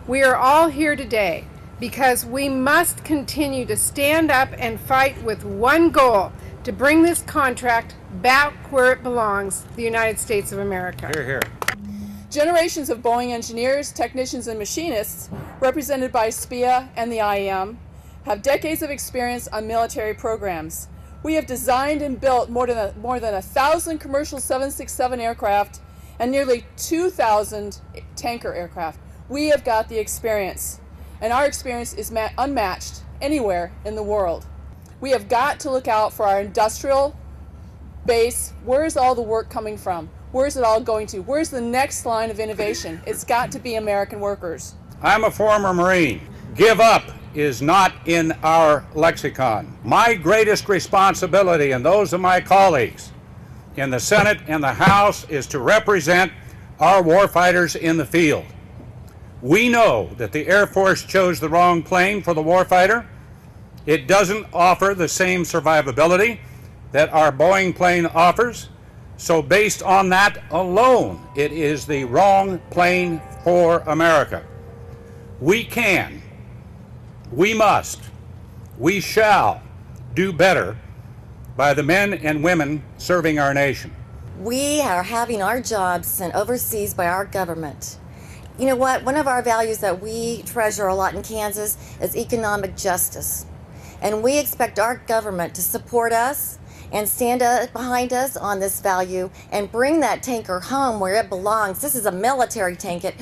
We are all here today because we must continue to stand up and fight with one goal: to bring this contract back where it belongs, the United States of America. Hear, hear. Generations of Boeing engineers, technicians, and machinists, represented by SPIA and the IEM, have decades of experience on military programs. We have designed and built more than 1,000 commercial 767 aircraft and nearly 2,000 tanker aircraft. We have got the experience, and our experience is unmatched anywhere in the world. We have got to look out for our industrial base. Where is all the work coming from? Where is it all going to? Where's the next line of innovation? It's got to be American workers. I'm a former Marine. Give up is not in our lexicon. My greatest responsibility, and those of my colleagues in the Senate and the House, is to represent our warfighters in the field. We know that the Air Force chose the wrong plane for the warfighter. It doesn't offer the same survivability that our Boeing plane offers. So based on that alone, it is the wrong plane for America. We can, we must, we shall do better by the men and women serving our nation. We are having our jobs sent overseas by our government. You know what? One of our values that we treasure a lot in Kansas is economic justice. And we expect our government to support us and stand up behind us on this value and bring that tanker home where it belongs. This is a military tanker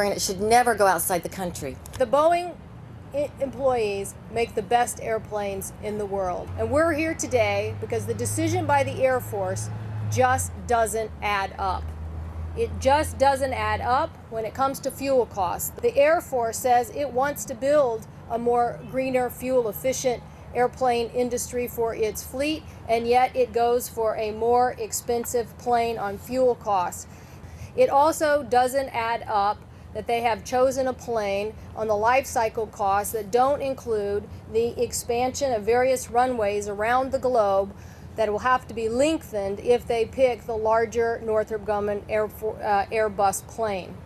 and it should never go outside the country. The Boeing employees make the best airplanes in the world. And we're here today because the decision by the Air Force just doesn't add up. It just doesn't add up when it comes to fuel costs. The Air Force says it wants to build a more greener, fuel-efficient airplane industry for its fleet, and yet it goes for a more expensive plane on fuel costs. It also doesn't add up that they have chosen a plane on the life cycle costs that don't include the expansion of various runways around the globe that will have to be lengthened if they pick the larger Northrop Grumman Airbus plane.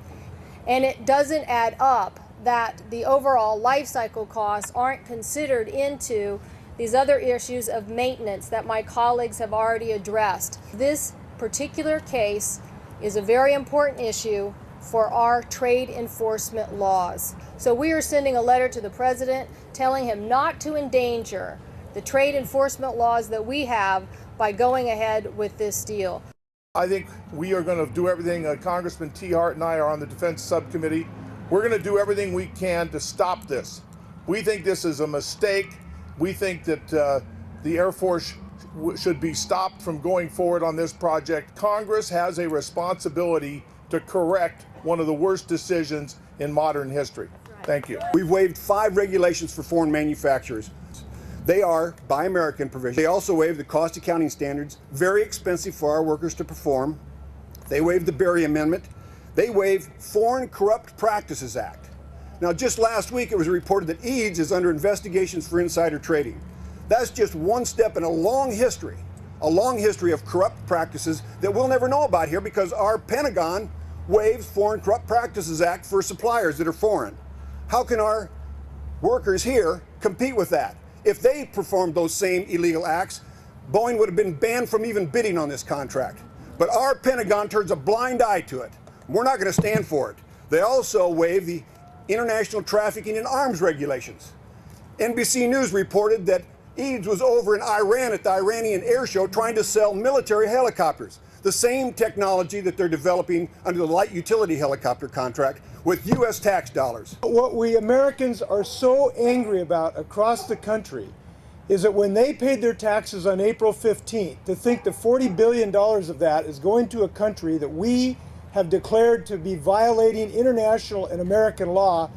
And it doesn't add up that the overall life cycle costs aren't considered into these other issues of maintenance that my colleagues have already addressed. This particular case is a very important issue for our trade enforcement laws. So we are sending a letter to the President telling him not to endanger the trade enforcement laws that we have by going ahead with this deal. I think we are going to do everything. Congressman T. Hart and I are on the Defense Subcommittee. We're going to do everything we can to stop this. We think this is a mistake. We think that the Air Force should be stopped from going forward on this project. Congress has a responsibility to correct one of the worst decisions in modern history. Thank you. We've waived 5 regulations for foreign manufacturers. They are Buy American provisions. They also waive the cost accounting standards, very expensive for our workers to perform. They waive the Berry Amendment. They waive Foreign Corrupt Practices Act. Now, just last week it was reported that EADS is under investigations for insider trading. That's just one step in a long history of corrupt practices that we'll never know about here because our Pentagon waives Foreign Corrupt Practices Act for suppliers that are foreign. How can our workers here compete with that? If they performed those same illegal acts, Boeing would have been banned from even bidding on this contract. But our Pentagon turns a blind eye to it. We're not going to stand for it. They also waive the international trafficking in arms regulations. NBC News reported that EADS was over in Iran at the Iranian air show trying to sell military helicopters, the same technology that they're developing under the light utility helicopter contract with U.S. tax dollars. What we Americans are so angry about across the country is that when they paid their taxes on April 15th, to think that $40 billion of that is going to a country that we have declared to be violating international and American law,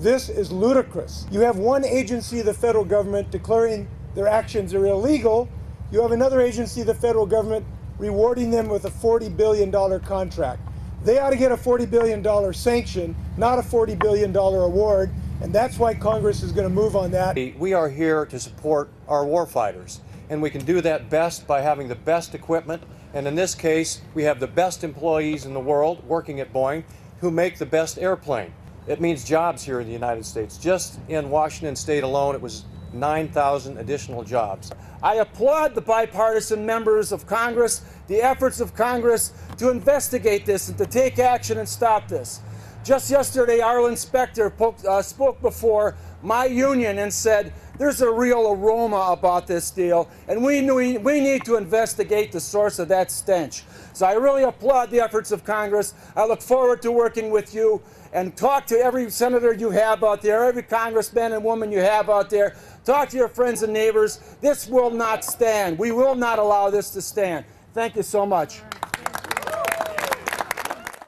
this is ludicrous. You have one agency of the federal government declaring their actions are illegal. You have another agency of the federal government rewarding them with a $40 billion contract. They ought to get a $40 billion sanction, not a $40 billion award, and that's why Congress is going to move on that. We are here to support our warfighters, and we can do that best by having the best equipment, and in this case, we have the best employees in the world working at Boeing who make the best airplane. it means jobs here in the United States. Just in Washington State alone, it was 9,000 additional jobs. I applaud the bipartisan members of Congress, the efforts of Congress to investigate this and to take action and stop this. Just yesterday, Arlen Specter spoke before my union and said, there's a real aroma about this deal, and we need to investigate the source of that stench. So I really applaud the efforts of Congress. I look forward to working with you, and talk to every senator you have out there, every congressman and woman you have out there. Talk to your friends and neighbors. This will not stand. We will not allow this to stand. Thank you so much.